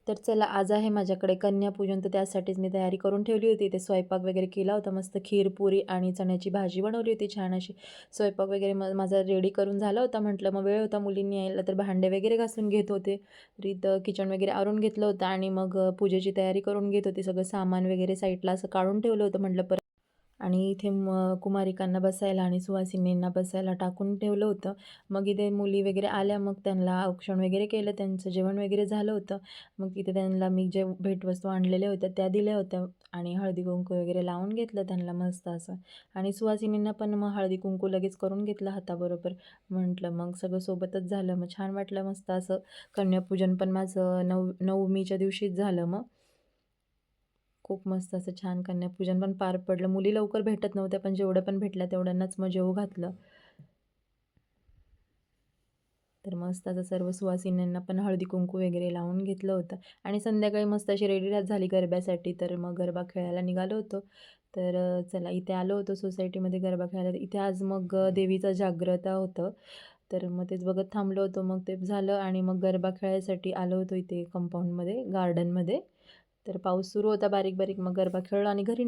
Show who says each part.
Speaker 1: तर चला आज आहे माझ्याकडे कन्यापूजन, तर त्यासाठीच मी तयारी करून ठेवली होती. ते स्वयंपाक वगैरे केला होता, मस्त खीर पुरी आणि चण्याची भाजी बनवली होती छान अशी. स्वयंपाक वगैरे माझा रेडी करून झाला होता. म्हटलं मग वेळ होता मुलींनी यायला, तर भांडे वगैरे घासून घेत होते. तर इथं किचन वगैरे आवरून घेतलं होतं आणि मग पूजेची तयारी करून घेत होती. सगळं सामान वगैरे साईडला असं काढून ठेवलं होतं. म्हटलं परत आणि इथे कुमारिकांना बसायला आणि सुवासिनींना बसायला टाकून ठेवलं होतं. मग इथे मुली वगैरे आल्या, मग त्यांना औक्षण वगैरे केलं, त्यांचं जेवण वगैरे झालं होतं. मग इथे त्यांना मी जे भेटवस्तू आणलेल्या होत्या त्या दिल्या होत्या आणि हळदी-कुंकू वगैरे लावून घेतलं त्यांना मस्त असं. आणि सुवासिनींना पण मग हळदी-कुंकू लगेच करून घेतलं हाताबरोबर. म्हटलं मग सगळं सोबतच झालं. मग छान वाटलं मस्त असं. कन्यापूजन पण माझं नवमीच्या दिवशीच झालं मग. खूप मस्त असं छान कन्यापूजन पण पार पडलं. मुली लवकर भेटत नव्हत्या, पण जेवढं पण भेटल्या तेवढ्यांनाच मग जेवू घातलं. तर मस्त असं सर्व सुवासिनींना पण हळदी-कुंकू वगैरे लावून घेतलं होतं आणि संध्याकाळी मस्त अशी रेडी झाली गरब्यासाठी. तर मग गरबा खेळायला निघालो होतो. तर चला इथे आलो होतो सोसायटीमध्ये गरबा खेळायला. तर इथे आज मग देवीचं जागृता होतं. तर मग तेच बघत थांबलो होतो. मग ते झालं आणि मग गरबा खेळायसाठी आलो होतो इथे कंपाऊंडमध्ये, गार्डनमध्ये. तर पाऊस सुरू होता बारीक-बारीक. मग गरबा खेळलो आणि घरी